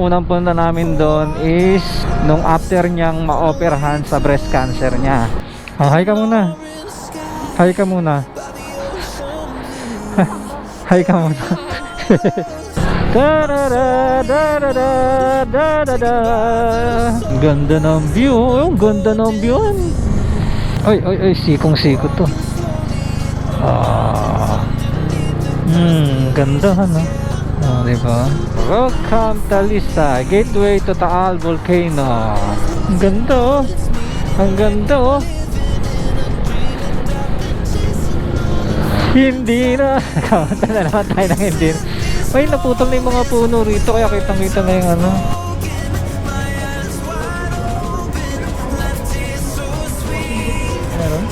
unang punta namin doon is nung after niyang ma-operahan sa breast cancer niya. Oh, hi ka muna. Hi ka muna. Hi ka muna. Ang ganda ng view. Ang ganda ng view. Ay, sikong-siko to. Ganda no. Oh, diba? Welcome Talisa, gateway to Taal Volcano. Ang ganda oh. Ang ganda oh. Hindi na. Kamanta na naman tayo ng hindi na. Ay, naputol na yung mga puno rito, kaya kitang-kita na yung ano. Meron?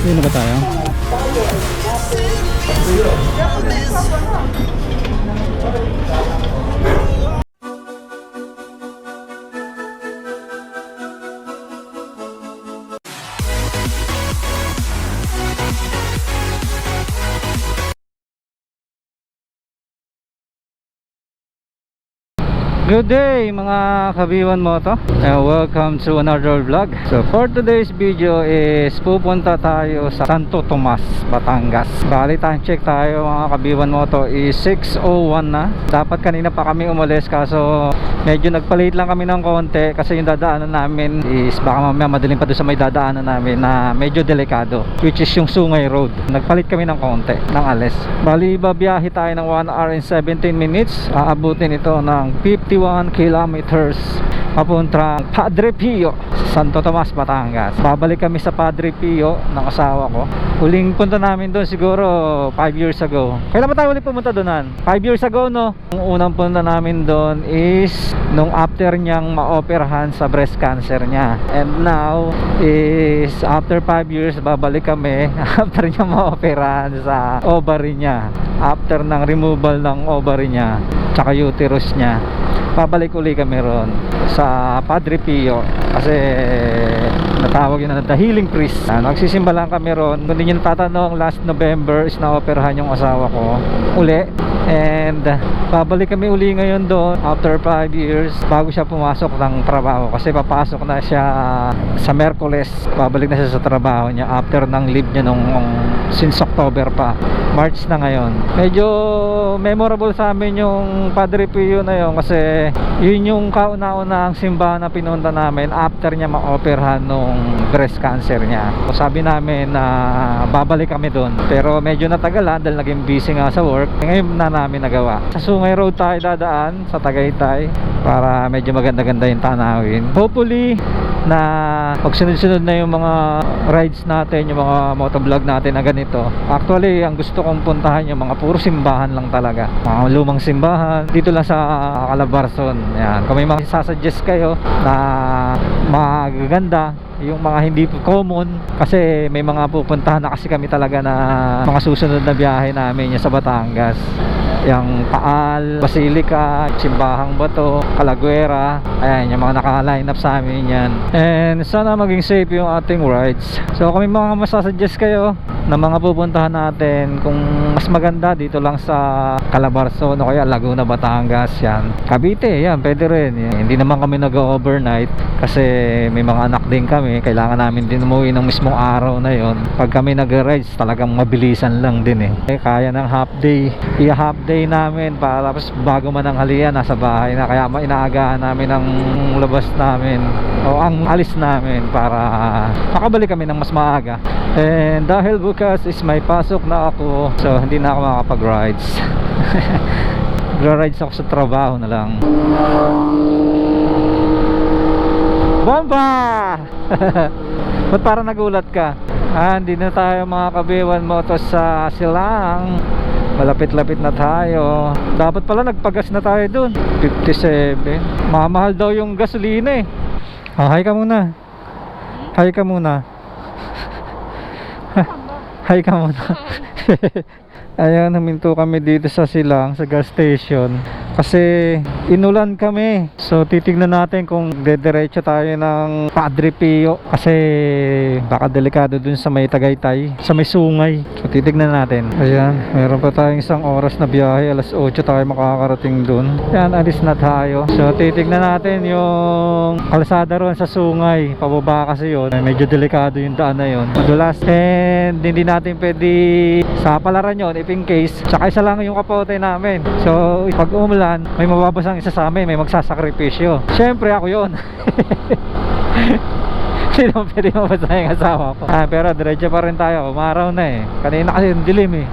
Yun na ba tayo? Good day mga kabiwan moto, and welcome to another vlog. So for today's video is pupunta tayo sa Santo Tomas, Batangas. Bali time check tayo mga kabiwan moto is 6:01 na. Dapat kanina pa kami umalis kaso medyo nagpalit lang kami ng konti kasi yung dadaanan namin is baka mamaya madaling pa doon sa may dadaanan namin na medyo delikado, which is yung Sungay Road. Nagpalit kami ng konti ng alis. Bali babiyahe tayo ng 1 hour and 17 minutes. Aabutin ito ng 51 kilometers papunta Padre Pio, Santo Tomas, Batangas. Babalik kami sa Padre Pio ng asawa ko. Huling punta namin doon siguro 5 years ago. Kailan ba tayo ulit pumunta doon? 5 years ago no? Ang unang punta namin doon is nung after niyang ma-operahan sa breast cancer niya. And now is after 5 years babalik kami after niya ma-operahan sa ovary niya, after ng removal ng ovary niya tsaka uterus niya. Pabalik uli kami ron sa Padre Pio kasi natawag yun na The Healing Priest. Nagsisimba lang kami ron. Kung hindi nyo natatanong, last November is na-operahan yung asawa ko uli. And babalik kami uli ngayon doon after 5 years bago siya pumasok ng trabaho kasi papasok na siya sa Merkules. Babalik na siya sa trabaho niya after ng leave niya nung since October pa. March na ngayon. Medyo memorable sa amin yung Padre Pio na yun kasi yun yung kauna-una ang simbahan na pinunta namin after niya ma-operahan nung breast cancer niya. So, sabi namin na babalik kami doon pero medyo natagalan dahil naging busy nga sa work. Ngayon na namin nagawa. Sa Sungay Road tayo dadaan sa Tagaytay para medyo maganda-ganda yung tanawin. Hopefully na pagsunod-sunod na yung mga rides natin, yung mga motovlog natin na ganito. Actually, ang gusto kong puntahan yung mga puro simbahan lang talaga. Mga lumang simbahan dito lang sa Calabarzon. Yan. Kung may mga sasuggest kayo na magaganda, yung mga hindi common kasi may mga pupuntahan na kasi kami talaga na mga susunod na biyahe namin yung sa Batangas, yung Taal, Basilica, Simbahang Bato, Calaguera. Ayan, yung mga naka-line up sa amin yan. And sana maging safe yung ating rides. So kung may mga masasuggest kayo na mga pupuntahan natin, kung mas maganda dito lang sa Calabarzon o kaya Laguna, Batangas, yan. Cavite, yan, pwede rin yan. Hindi naman kami nag-overnight kasi may mga anak din kami. Kailangan namin din umuwi ng mismong araw na yon. Pag kami nag-rides talagang mabilisan lang din kaya ng half day. I-half day namin para tapos bago mananghalian nasa bahay na, kaya inaagahan namin ang labas namin o ang alis namin para makabalik kami ng mas maaga. And dahil bukas is may pasok na ako, so hindi na ako makapag-rides. Gra-rides ako sa trabaho na lang. Bomba! Ba't parang nagulat ka? Hindi na tayo mga kabiwan moto sa Silang. Malapit-lapit na tayo. Dapat pala nagpagas na tayo dun. 57. Mamahal daw yung gasolina eh. Hi ka muna. Hi ka muna. Hi ka muna. Ayan, huminto kami dito sa Silang, sa gas station. Kasi inulan kami. So titignan natin kung dediretso tayo ng Padre Pio. Kasi baka delikado dun sa may Tagaytay, sa may sungay. So titignan natin. Ayan, meron pa tayong isang oras na biyahe. Alas 8 tayo makakarating dun. Ayan, alis na tayo. So titignan natin yung kalsada ron sa sungay. Pababa kasi yun. Medyo delikado yung daan na yun. Madulas. And hindi natin pwede sa palaran yun if in case. Tsaka isa lang yung kapote namin. So pag umulan, may mababasang isa sa amin, may magsasakripisyo. Siyempre ako yun. Hindi naman pwede mabasa yung asawa ko. Pero diretso pa rin tayo. Umaraw na eh. Kanina kasi yung dilim eh.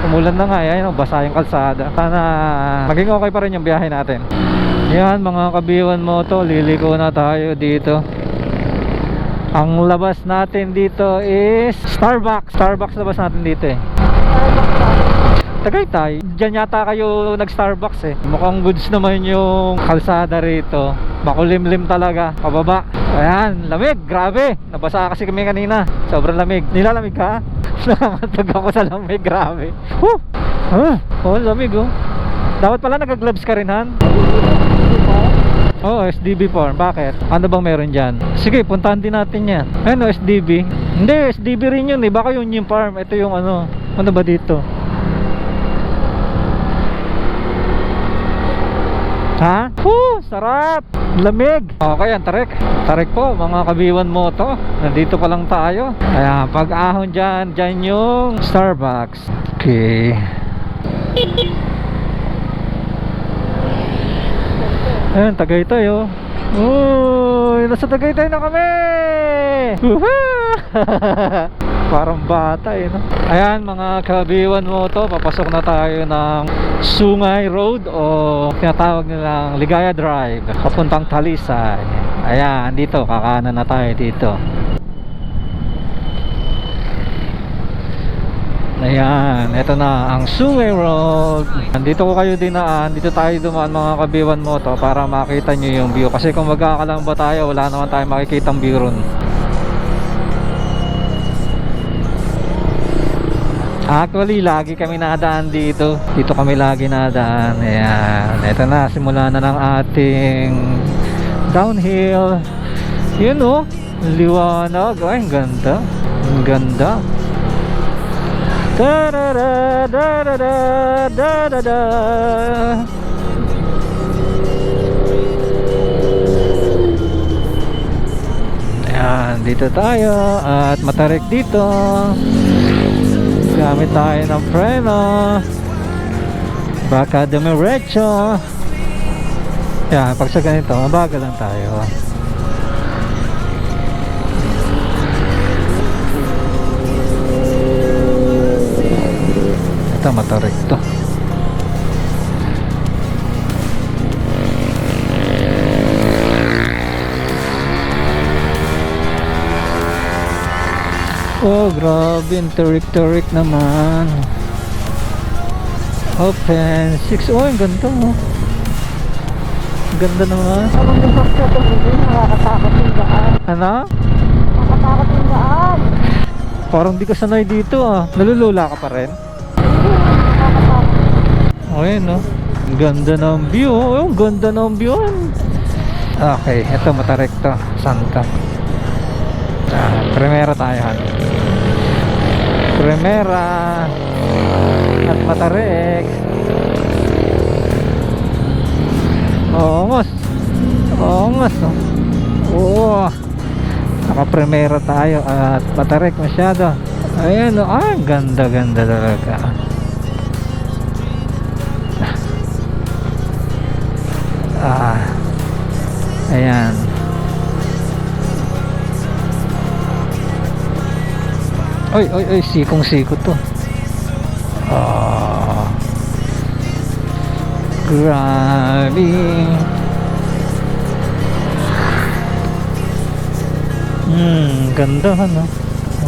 Umulan na nga. Yan, basa yung kalsada. Sana maging okay pa rin yung biyahe natin. Yan mga kabiwan mo to. Liliko na tayo dito. Ang labas natin dito is Starbucks. Starbucks labas natin dito eh. Tagaytay, dyan yata kayo nag-Starbucks eh. Mukhang goods naman yung kalsada rito. Makulimlim talaga, pababa. Ayan, lamig, grabe. Nabasa kasi kami kanina, sobrang lamig. Nilalamig ka? Nakamatag ako sa lamig, grabe. Oh, lamig oh. Dapat pala nag-gloves ka rin, Han? Oh, SDB farm, bakit? Ano bang meron dyan? Sige, puntahan din natin yan. Ano, SDB? Hindi, SDB rin yun eh. Baka yun yung farm. Ito yung ano ba dito? Ha? Sarap! Lamig! Okay, yan, tarik po, mga kabiwan mo to. Nandito pa lang tayo. Ayan, pag ahon dyan yung Starbucks. Okay. Ayan, Tagaytay oh. Uy, nasa Tagaytay na kami! Parang bata eh no? Ayan mga kabiwan mo to, papasok na tayo ng Sungay Road o tinatawag nilang Ligaya Drive papuntang Talisay. Ayan, dito, kakanan na tayo dito. Ayan, eto na ang Sungay Road. Dito ko kayo dinaan, dito tayo dumaan mga kabiwan mo to para makita nyo yung view. Kasi kung magkakalang ba tayo, wala naman tayo makikitang view ron. Actually, lagi kami nadaan dito. Dito kami lagi nadaan. Ayan, eto na, simula na ng ating downhill. Yun oh, liwanag. Ay, ang ganda. Ang ganda. Da-da-da, da-da-da, da-da-da. Ayan, dito tayo. At matarik dito. Gamit tayo ng preno. Baka dumiretso. Ayan, pag sa ganito, mabagal lang tayo. Ito, matarik to. Oh, grabe, tarik-tarik naman. Open 6. Oh, ang ganda oh. Ganda naman. Nakakatakot yung daan. Ano? Nakakatakot yung daan. Parang di ka sanay dito ah. Nalulula ka pa rin? Nakakatakot. Oh, yun oh. Ang ganda ng view. Oh, ang ganda ng view. Okay, ito matarik to. Santa. Primera tayo. Primera at matarik. Ongos. Ongos oh. Oh. Naka-primera tayo at matarik masyado. Ayan oh. Ah, ganda-ganda talaga. Ayan. Oy, oy, oy, sikong-siko to. Grabe. Ganda no?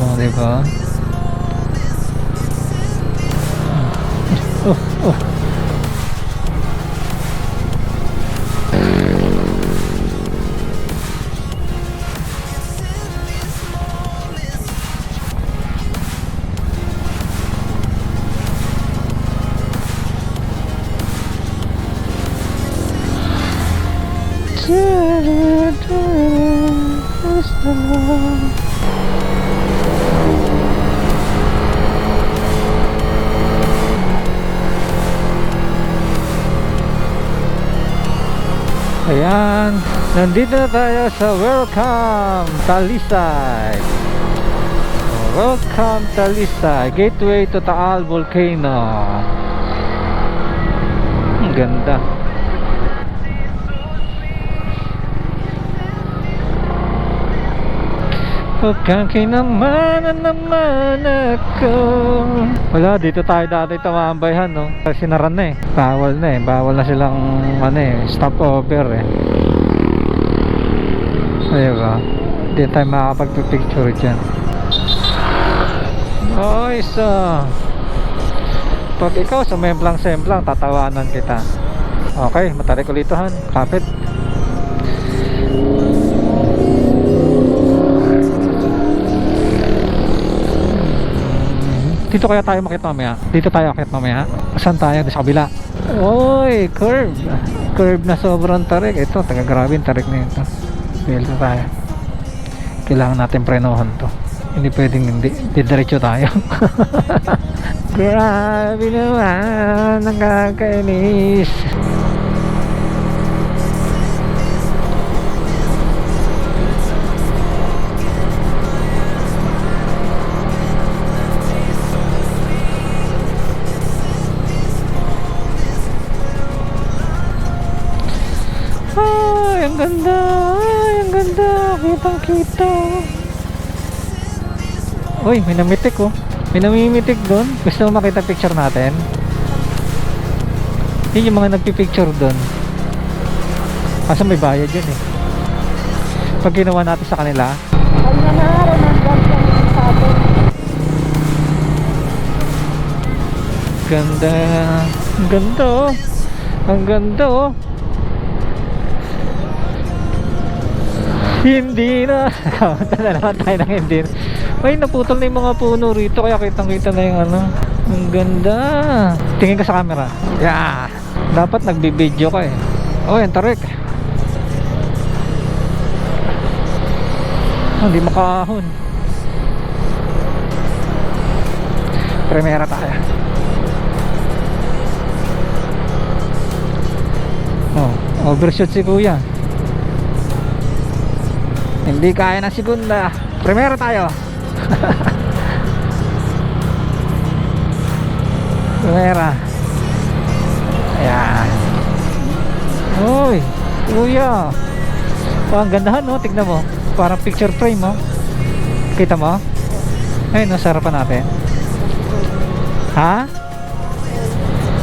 Oh, diba? Oh, oh. Ayan, nandito na tayo sa Welcome Talisay. Welcome Talisay, gateway to Taal Volcano. Ang ganda. Pagkakinamanan naman ako. Wala, dito tayo dati tumambayhan, no? Kasi sinaran na eh. Bawal na eh. Bawal na silang stop over eh. Ayun ba? Hindi tayo makakapagpipicture dyan. Nice ah. Pag ikaw sumemplang-semplang, tatawanan kita. Okay, matarik ulitahan. Kapit. Dito kaya tayo makita mamaya? Dito tayo makita mamaya? Saan tayo? Sa kabila. Oy, curve. Curve na sobrang tarik. Ito, taga-grabe yung tarik na ito. Dito tayo. Kailangan natin prenohan to. Hindi pwedeng hindi. Didiretso tayo. Grabe naman. Nakakainis. Ay, ang ganda. Ay, ang ganda. Kitang kita. Uy, may namitik oh. May namimitik doon. Gusto mo makita picture natin? Yun yung mga nagpipicture doon. Kasi may bayad yun eh. Pag ginawa natin sa kanila. Ay nanaro ng ganda sa atin. Ganda. Ang ganda oh. Ang ganda oh. Hindi na. Kamunta na naman tayo ng hindi na. Ay, naputol na yung mga puno rito. Kaya kitang kita na yung ano. Ang ganda. Tingin ka sa camera. Yeah. Dapat nagbibideo ka eh. Oh, yan tarik. Hindi makahon. Primera tayo. Oh, overshoot si kuya. Hindi kaya ng segunda. Primera tayo. Primera. Ayan. Uy, kuya. Oh, ang gandahan no, tignan mo. Parang picture frame mo. Kita mo? Ayun no, sarapan natin. Ha?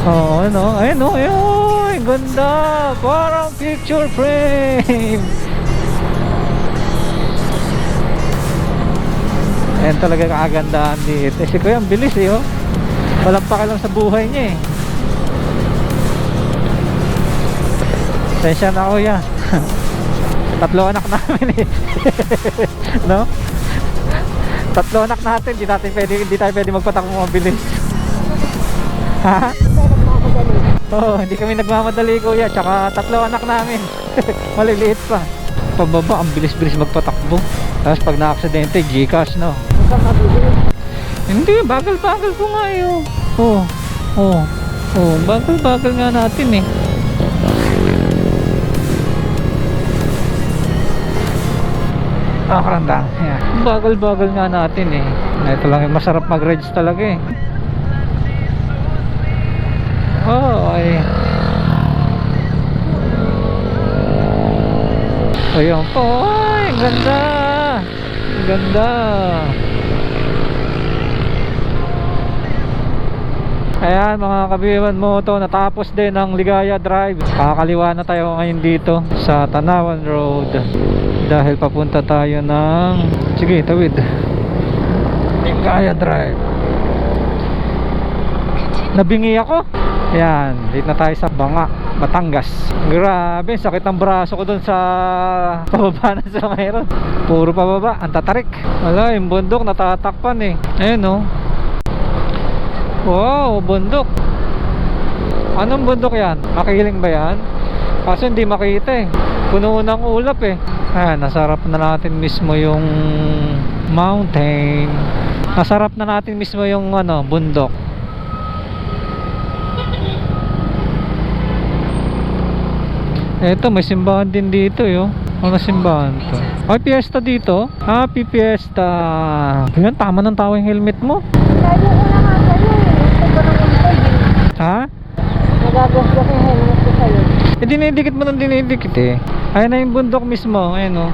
Oo, no. Ayun no, ayun. Ganda. Parang picture frame. Ayan talaga kagandahan dito. Si kuya ang bilis eh oh. Walang pakialam sa buhay niya eh. Sensya na kuya. Tatlo anak namin eh. No? Tatlo anak natin. Hindi tayo pwede magpatakbo mabilis. Ha? Oo, hindi kami nagmamadali kuya. Tsaka tatlo anak namin. Maliliit pa. Pababa, ang bilis-bilis magpatakbo. Tapos pag na-aksidente, Gcash no. Hindi, bagal-bagal po nga yun. Bagal-bagal nga natin eh. Karandang. Yeah. Bagal-bagal nga natin eh. Ito lang yung masarap mag-rides talaga eh. Ay. Ayun po. Ay, ang ganda. Ang ganda. Ayan mga kabiwan moto, natapos din ang Ligaya Drive. Kakaliwa na tayo ngayon dito sa Tanawan Road. Dahil papunta tayo ng, sige tawid, Ligaya Drive. Nabingi ako. Yan, dito na tayo sa Banga, Batangas. Grabe, sakit ng braso ko dun sa pababa na sa mayroon. Puro pababa, ang tatarik. Wala, yung bundok natatakpan eh. Ayun oh. Wow, bundok. Anong bundok yan? Makiling ba yan? Kasi hindi makita eh. Puno ng ulap eh. Ayan, nasarap na natin mismo yung mountain. Nasarap na natin mismo yung ano, bundok. Eto, may simbahan din dito yo. Ano simbahan to? Ay, piyesta dito. Happy Fiesta. Yan, tama ng tao yung helmet mo. Layo ko na nga sa'yo eh. Ito ko nang untay eh. Ha? Nagagasgas yung helmet ko sa'yo. Eh, dinidikit mo nang dinidikit eh. Ayan na yung bundok mismo. Ayan o.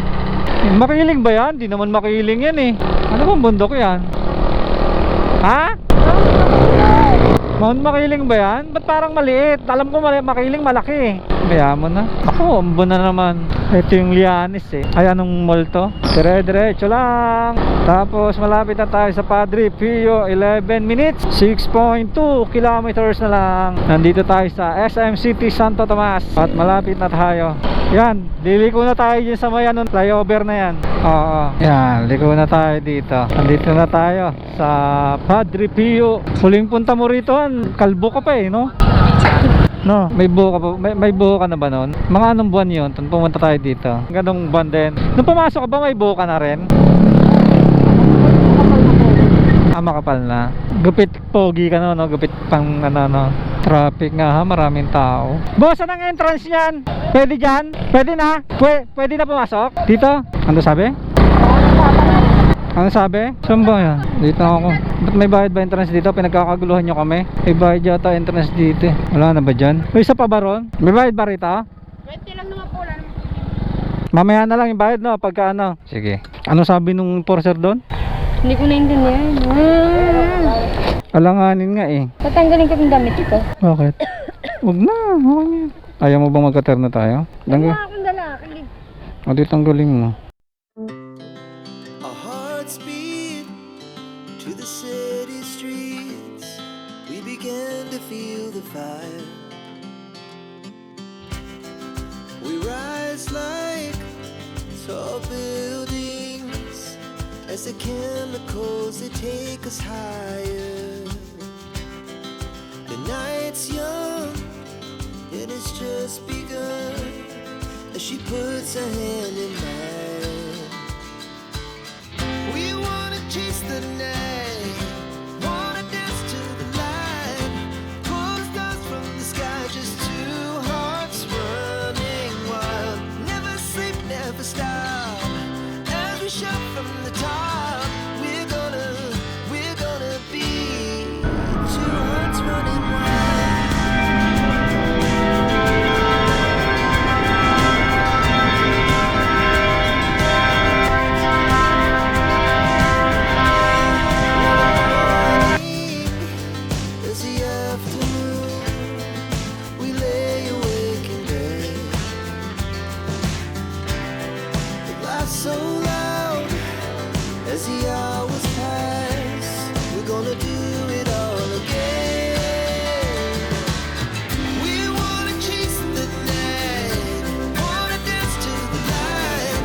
Makiling ba yan? Di naman makiling yan eh. Ano bang bundok yan? Ha? Mount Makiling ba yan? Ba't parang maliit? Alam ko Makiling malaki. Kaya mo na. Ako, ambo na naman. Ito yung Lianis eh. Ay, anong mall to? Dire-diretso lang. Tapos malapit na tayo sa Padre Pio. 11 minutes, 6.2 kilometers na lang. Nandito tayo sa SM City Santo Tomas. At malapit na tayo. Yan, liliko na tayo dyan sa may anong flyover na yan. Oo, yan, liko na tayo dito. Nandito na tayo sa Padre Pio. Huling punta mo rito, kalbo ka pa eh, no? No, may buho ka pa, may buho ka na ba noon? Mga anong buwan yun? Pumunta tayo dito. Ganong buwan din. Nung pumasok ka ba, may buho ka na rin? Ah, makapal na. Gupit pogi ka no? Gupit pang ano. Traffic nga ha, maraming tao. Boss, anong entrance niyan? Pwede dyan? Pwede na? Pwede na pumasok? Dito? Ano sabi? Ano sabi? Saan ba yan? Dito ako. Ba't may bayad ba entrance dito? Pinagkakaguluhan nyo kami? May bayad yata entrance dito. Wala na ba dyan? May isa pa ba ron? May bayad ba rito? 20 lang naman po. Mamaya na lang yung bayad no? Pagka ano? Sige. Ano sabi nung enforcer doon? Hindi ko naintindihan. Alanganin nga eh. Tatanggalin ko yung damit ko. Bakit? Huwag na. Okay na. Ayaw mo bang magka-terno tayo? Wala akong lalaki. O di tanggalin mo. Our hearts beat to the city streets. We began to feel the fire. We rise like tall buildings as the chemicals they take us higher. The night's young and it's just begun as she puts her hand in mine. We wanna chase the night, wanna dance to the light, pull stars from the sky, just two hearts running wild. Never sleep, never stop, as we shout from the top. We're gonna be two hearts running wild. As the afternoon, we lay awake in bed. The laughs so loud as the hours pass. We're gonna do it all again. We wanna chase the night, wanna dance to the light,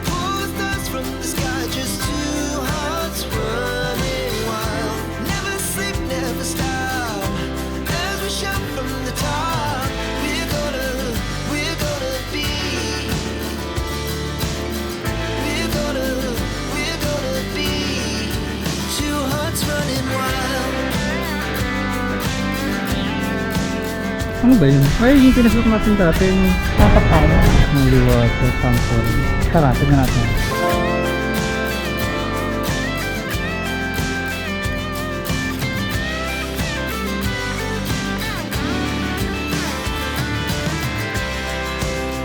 pull stars from the sky, just two hearts running wild. Never sleep, never stop, as we shout from the top. We're gonna be, we're gonna be two hearts running wild. Ano ba yun? Ay, yung pinasok natin dati yung Nakapal. ng liwato, tangkol. Tara, tignan natin.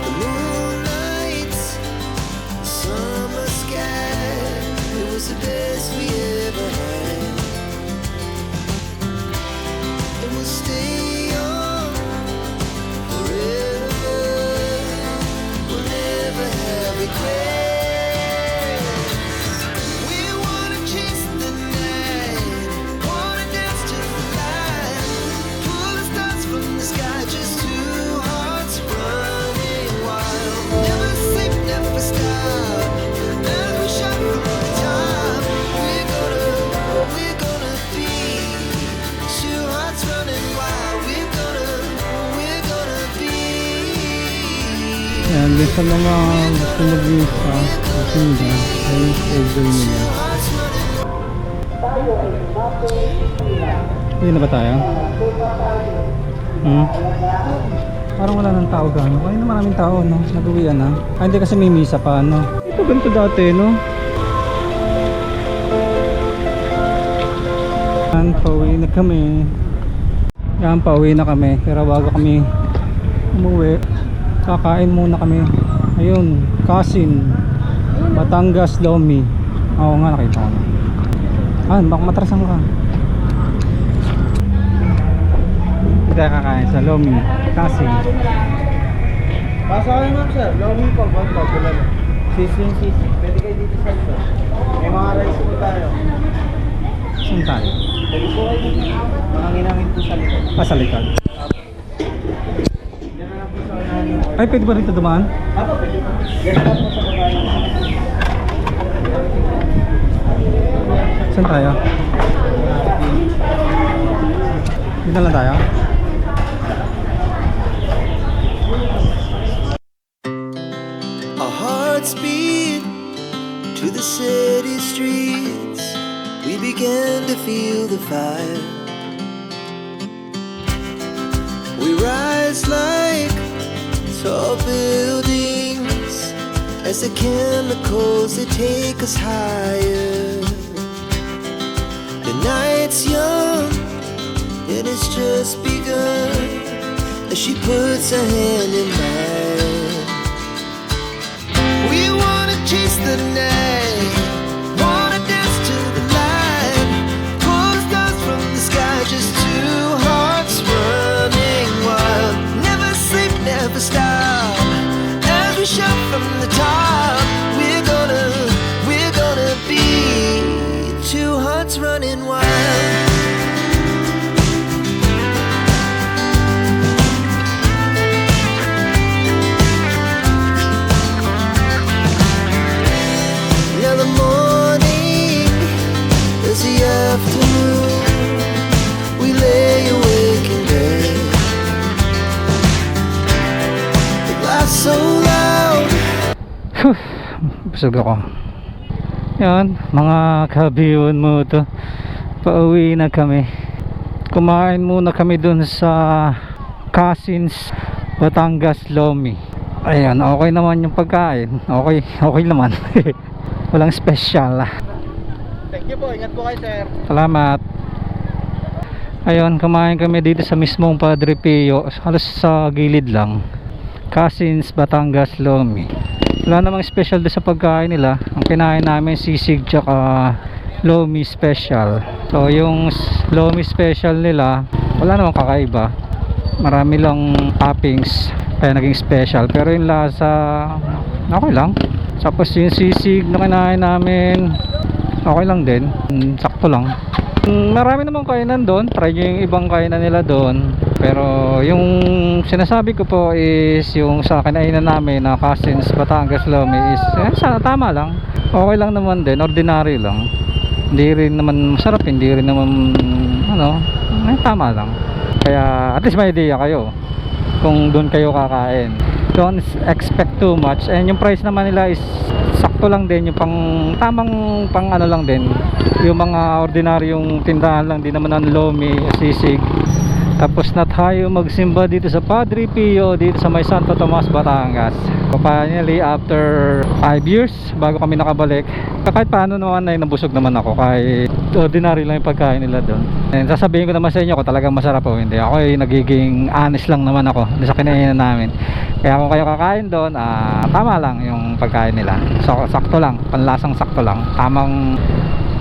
The moonlight, the summer sky, it was the best we ever had. And we'll stay young forever. We'll never have regrets. din sa mga gusto mag-visa Masinda ay schedule nila. Hindi na ba tayo? Parang wala ng tao gano'n. Kanina maraming tao, no? Nag-uwian na. Ah, hindi kasi may misa pa, no? Ito ganito dati, no? Yan, pauwi na kami. Yan, pauwi na kami. Pero bago kami umuwi, kakain muna kami. Ayun, Kasin, Batangas, Lomi. Oo nga, nakita ko na. Ah, baka matrasan ka. Kita kakain sa Lomi, Kasin. Pasok kayo ma'am sir, Lomi po, bulan. Sisling. Pwede kayo dito sa ito. May mga rice po tayo. Saan tayo? Pwede po kayo dito. Manangin-angin po sa likod. Ah, sa likod. Diyan na lang po sa unahan. Ay, pwede ba rito dumaan? Apo, pwede po. Diyan na lang po sa babae. Saan tayo? Dito lang tayo? Our hearts beat to the city streets. We began to feel the fire. We rise like tall buildings as the chemicals they take us higher. The night's young and it's just begun as she puts her hand in mine. We wanna chase the night, wanna dance to the light, pull the stars from the sky, just two hearts running wild. Never sleep, never stop, as we shout from the top. We're gonna be two hearts running wild. Now the morning is the afternoon. We lay awake in bed. The glass so loud. Busog ako. Yan, mga kabiyon mo to. Pauwi na kami. Kumain muna kami dun sa Kasins, Batangas, Lomi. Ayan, okay naman yung pagkain. Okay naman. Walang special. Thank you po, ingat po kayo sir. Salamat. Ayun, kumain kami dito sa mismong Padre Pio, halos sa gilid lang. Kasins, Batangas, Lomi. Wala namang special doon sa pagkain nila. Ang kinain namin sisig tsaka Lomi special. So yung Lomi special nila, wala namang kakaiba. Marami lang toppings kaya naging special. Pero yung lasa, okay lang. Tapos yung sisig na kinain namin, okay lang din. Sakto lang. Marami namang kainan doon. Try nyo yung ibang kainan nila doon. Pero yung sinasabi ko po is yung sa kinainan namin na Kasins, Batangas, Lomi is tama lang. Okay lang naman din. Ordinary lang. Hindi rin naman masarap. Hindi rin naman tama lang. Kaya at least may idea kayo kung doon kayo kakain. Don't expect too much. And yung price naman nila is sakto lang din, yung tamang pang ano lang din, yung mga ordinaryong tindahan lang din naman ng Lomi, sisig. Tapos na tayo magsimba dito sa Padre Pio, dito sa may Santo Tomas, Batangas. Finally, after 5 years bago kami nakabalik. Kahit paano naman ay nabusog naman ako, kahit ordinary lang yung pagkain nila doon. And sasabihin ko naman sa inyo kung talagang masarap o hindi. Ako ay nagiging honest lang naman ako sa kinainan namin. Kaya kung kayo kakain doon, tama lang yung pagkain nila. So, sakto lang, panlasang sakto lang. Tamang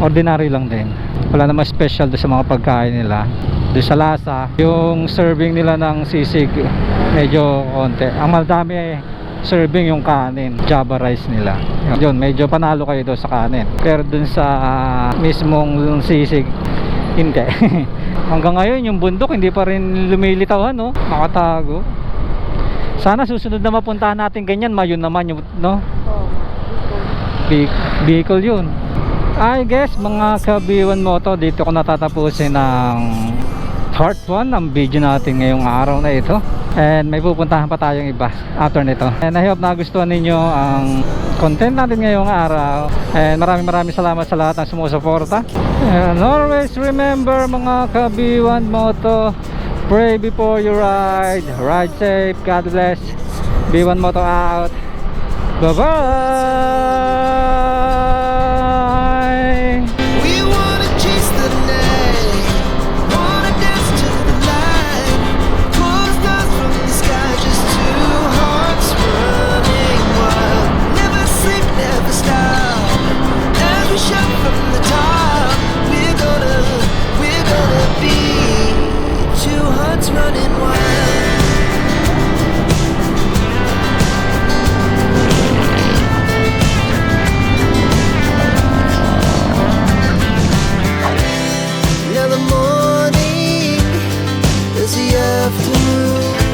ordinary lang din. Wala namang special doon sa mga pagkain nila. Doon sa lasa, yung serving nila ng sisig medyo konti. Ang madami serving yung kanin, Java rice nila. Yun, medyo panalo kayo doon sa kanin. Pero doon sa mismong sisig, hindi. Hanggang ngayon yung bundok hindi pa rin lumilitaw, no? Nakatago. Sana susunod na mapuntahan natin ganyan, Mayon naman yung, no? Bicol yun. I guess mga kabiwan mo to, dito ko natatapusin ng part 1 ng video natin ngayong araw na ito. And may pupuntahan pa tayong iba after nito. And I hope nagustuhan ninyo ang content natin ngayong araw. And maraming salamat sa lahat ng sumusuporta. And always remember mga ka-B1 Moto, pray before you ride. Ride safe. God bless. B1 Moto out. Bye-bye!